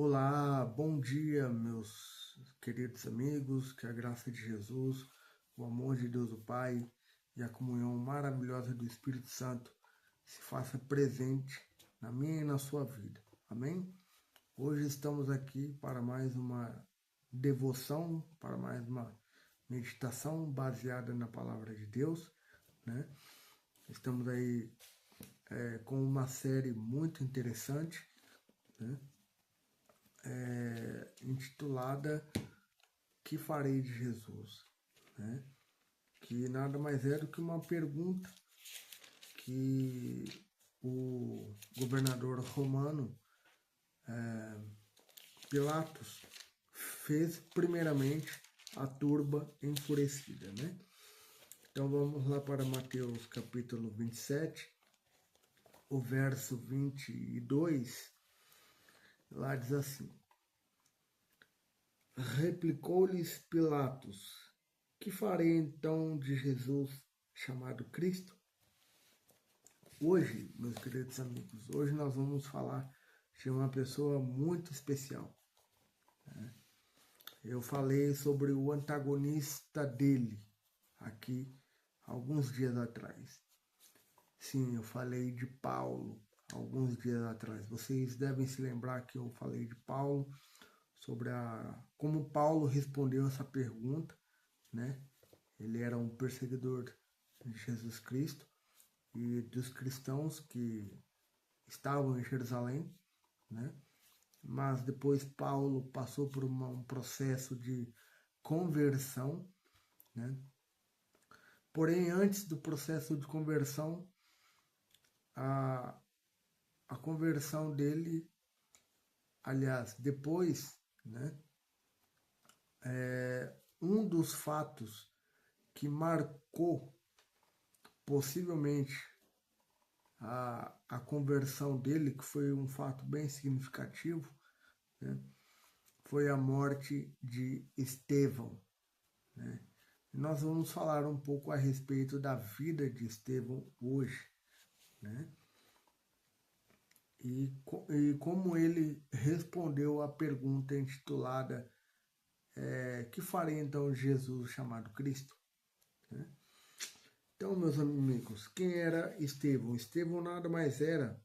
Olá, bom dia, meus queridos amigos, que a graça de Jesus, o amor de Deus o Pai e a comunhão maravilhosa do Espírito Santo se faça presente na minha e na sua vida. Amém? Hoje estamos aqui para mais uma devoção, para mais uma meditação baseada na palavra de Deus, né? Estamos aí com uma série muito interessante, né? Intitulada Que farei de Jesus? Né? Que nada mais é do que uma pergunta que o governador romano Pilatos fez primeiramente à turba enfurecida. Né? Então vamos lá para Mateus capítulo 27, o verso 22, lá diz assim: Replicou-lhes Pilatos: Que farei então de Jesus chamado Cristo? Hoje, meus queridos amigos, hoje nós vamos falar de uma pessoa muito especial. Eu falei sobre o antagonista dele aqui alguns dias atrás. Sim, eu falei de Paulo alguns dias atrás. Vocês devem se lembrar que eu falei de Paulo, sobre como Paulo respondeu essa pergunta, né? Ele era um perseguidor de Jesus Cristo e dos cristãos que estavam em Jerusalém, né? Mas depois Paulo passou por um processo de conversão, né? Porém, antes do processo de conversão, a, a conversão dele, aliás, depois, né? Um dos fatos que marcou possivelmente a conversão dele, que foi um fato bem significativo, né? Foi a morte de Estevão. Né? Nós vamos falar um pouco a respeito da vida de Estevão hoje, né? E como ele respondeu à pergunta intitulada Que farei então de Jesus chamado Cristo? Né? Então, meus amigos, quem era Estevão? Estevão nada mais era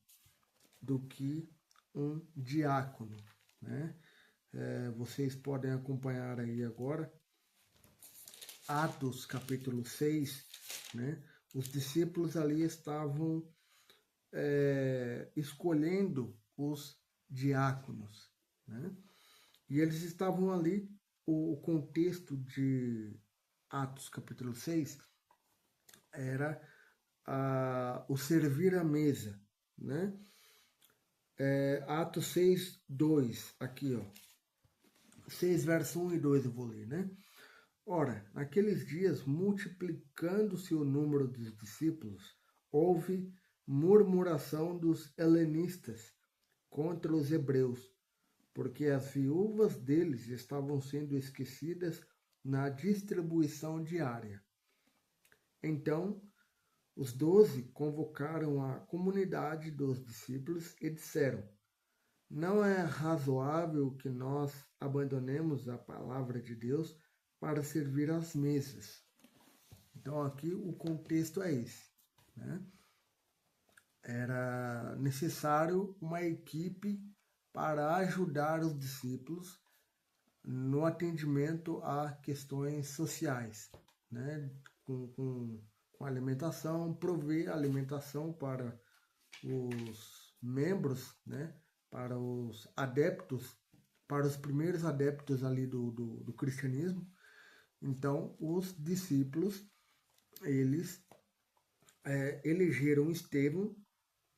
do que um diácono, né? Vocês podem acompanhar aí agora Atos capítulo 6, né? Os discípulos ali estavam escolhendo os diáconos, né? E eles estavam ali, o contexto de Atos capítulo 6 era o servir à mesa, né? Atos 6, 2, aqui, ó. 6, verso 1 e 2 eu vou ler, né? Ora, naqueles dias, multiplicando-se o número dos discípulos, houve murmuração dos helenistas contra os hebreus, porque as viúvas deles estavam sendo esquecidas na distribuição diária. Então, os 12 convocaram a comunidade dos discípulos e disseram: Não é razoável que nós abandonemos a palavra de Deus para servir às mesas. Então aqui o contexto é esse, né? Era necessário uma equipe para ajudar os discípulos no atendimento a questões sociais, né? Com alimentação, prover alimentação para os membros, né? Para os adeptos, para os primeiros adeptos ali do cristianismo. Então, os discípulos, eles elegeram Estevão,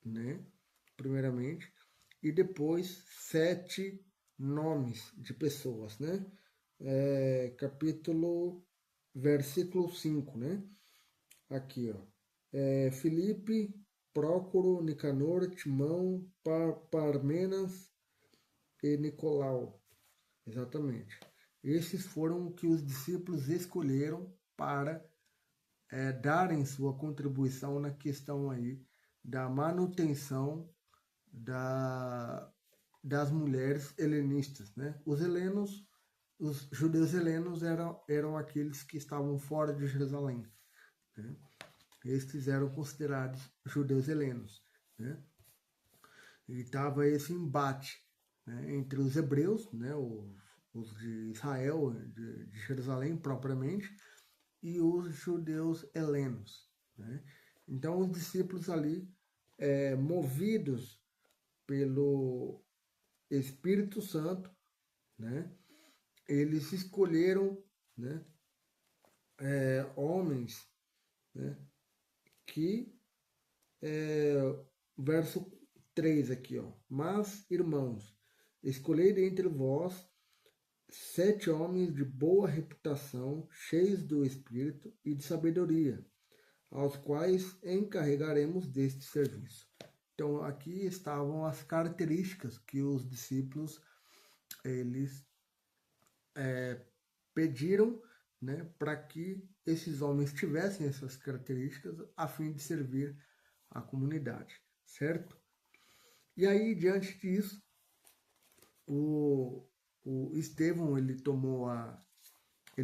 né, primeiramente, e depois 7 nomes de pessoas, né? Versículo 5, né? Aqui, ó. Filipe, Prócoro, Nicanor, Timão, Parmenas e Nicolau. Exatamente. Esses foram o que os discípulos escolheram para darem sua contribuição na questão aí da manutenção das mulheres helenistas, né? Os judeus helenos eram aqueles que estavam fora de Jerusalém, né? Estes eram considerados judeus helenos, né? E estava esse embate, né, entre os hebreus, né, os de Israel, de Jerusalém propriamente, e os judeus helenos, né? Então os discípulos ali, movidos pelo Espírito Santo, né, eles escolheram, né, homens, né, que, verso 3 aqui, ó. Mas, irmãos, escolhei dentre vós 7 homens de boa reputação, cheios do Espírito e de sabedoria, aos quais encarregaremos deste serviço. Então, aqui estavam as características que os discípulos eles pediram, né, para que esses homens tivessem essas características a fim de servir a comunidade, certo? E aí, diante disso, o Estevão, ele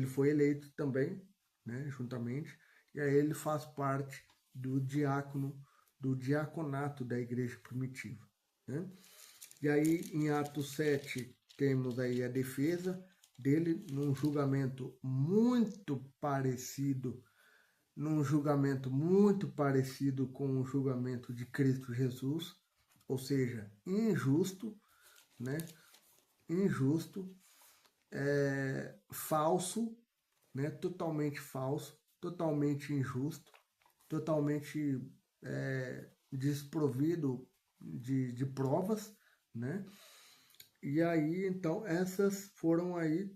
foi eleito também, né, juntamente, e aí ele faz parte do diaconato da igreja primitiva, né? E aí, em Atos 7, temos aí a defesa dele num julgamento muito parecido com o julgamento de Cristo Jesus, ou seja, injusto, né? Injusto, falso, né? Totalmente falso, totalmente injusto, totalmente desprovido de provas, né? E aí, então, essas foram aí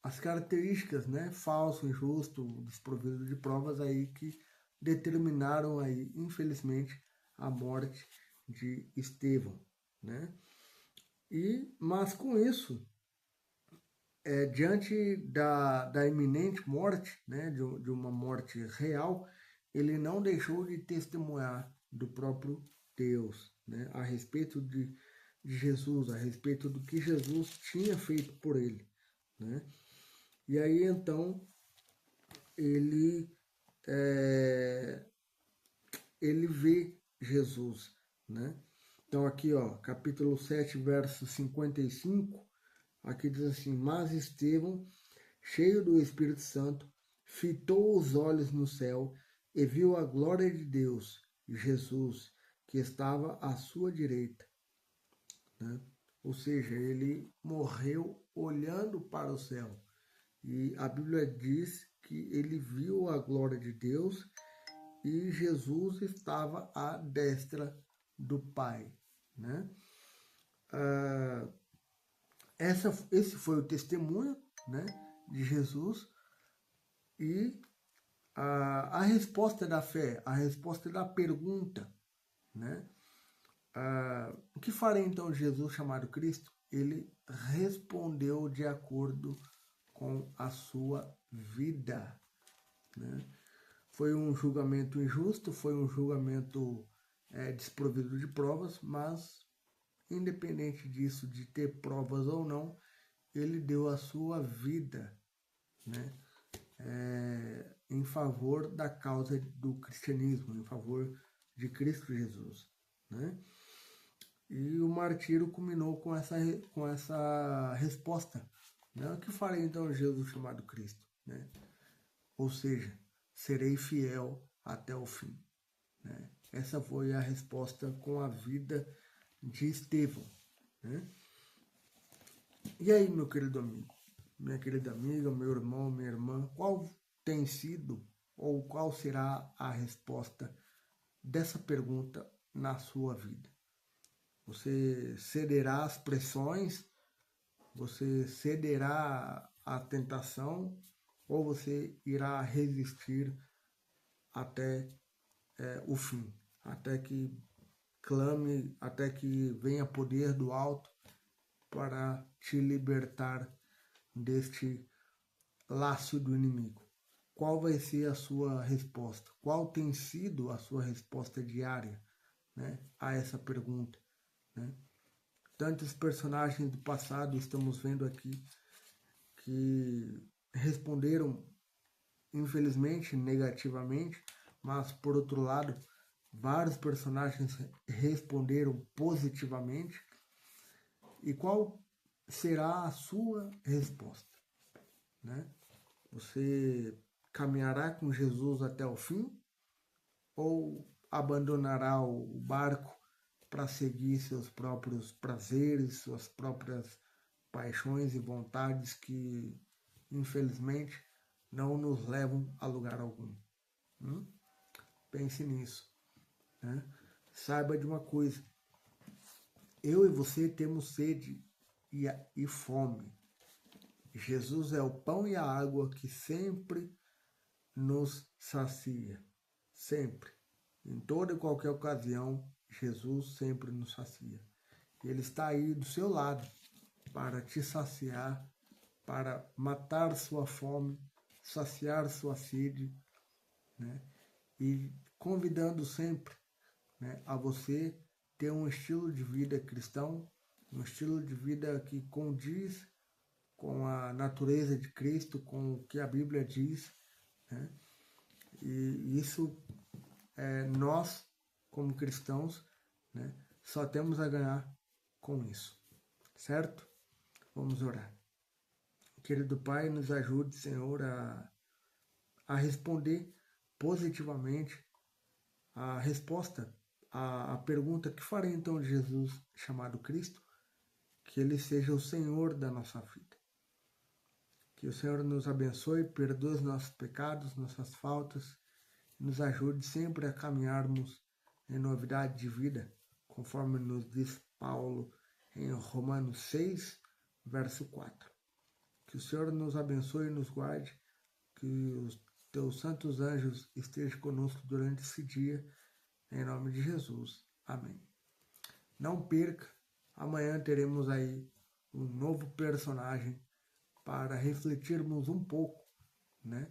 as características, né? Falso, injusto, desprovido de provas aí que determinaram aí, infelizmente, a morte de Estevão, né? Mas com isso, diante da iminente morte, né, de uma morte real, ele não deixou de testemunhar do próprio Deus, né, a respeito de Jesus, a respeito do que Jesus tinha feito por ele, né? E aí então ele vê Jesus, né? Então aqui, ó, capítulo 7, verso 55, aqui diz assim: mas Estevão, cheio do Espírito Santo, fitou os olhos no céu e viu a glória de Deus, Jesus, que estava à sua direita, né? Ou seja, ele morreu olhando para o céu. E a Bíblia diz que ele viu a glória de Deus e Jesus estava à destra do Pai, né? Esse foi o testemunho, né, de Jesus, e a resposta da fé, a resposta da pergunta, né? O que farei então Jesus chamado Cristo? Ele respondeu de acordo com a sua vida, né? Foi um julgamento injusto, foi um julgamento desprovido de provas, mas independente disso, de ter provas ou não, ele deu a sua vida, né, em favor da causa do cristianismo, em favor de Cristo Jesus, né? E o martírio culminou com essa resposta, né? O que farei então Jesus chamado Cristo, né? Ou seja, serei fiel até o fim, né? Essa foi a resposta com a vida de Estevão, né? E aí, meu querido amigo, minha querida amiga, meu irmão, minha irmã, qual tem sido ou qual será a resposta dessa pergunta na sua vida? Você cederá às pressões? Você cederá à tentação? Ou você irá resistir até o fim? Até que clame, até que venha poder do alto para te libertar deste laço do inimigo. Qual vai ser a sua resposta? Qual tem sido a sua resposta diária, né, a essa pergunta? né? Tantos personagens do passado estamos vendo aqui que responderam, infelizmente, negativamente, mas, por outro lado, vários personagens responderam positivamente. E qual será a sua resposta, né? Você caminhará com Jesus até o fim ou abandonará o barco para seguir seus próprios prazeres, suas próprias paixões e vontades que, infelizmente, não nos levam a lugar algum? Pense nisso, né? Saiba de uma coisa: eu e você temos sede e fome. Jesus é o pão e a água que sempre nos sacia. Sempre. Em toda e qualquer ocasião, Jesus sempre nos sacia. Ele está aí do seu lado para te saciar, para matar sua fome, saciar sua sede, né? E convidando sempre, né, a você ter um estilo de vida cristão, um estilo de vida que condiz com a natureza de Cristo, com o que a Bíblia diz, né? E isso, nós, como cristãos, né, só temos a ganhar com isso, certo? Vamos orar. Querido Pai, nos ajude, Senhor, a responder positivamente a resposta à pergunta: que farei então de Jesus chamado Cristo? Que Ele seja o Senhor da nossa vida. Que o Senhor nos abençoe, perdoe os nossos pecados, nossas faltas, e nos ajude sempre a caminharmos em novidade de vida, conforme nos diz Paulo em Romanos 6, verso 4. Que o Senhor nos abençoe e nos guarde, que os teus santos anjos estejam conosco durante esse dia, em nome de Jesus. Amém. Não perca, amanhã teremos aí um novo personagem para refletirmos um pouco, né,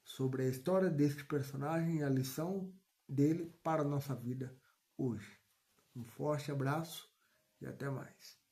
sobre a história deste personagem e a lição dele para a nossa vida hoje. Um forte abraço e até mais.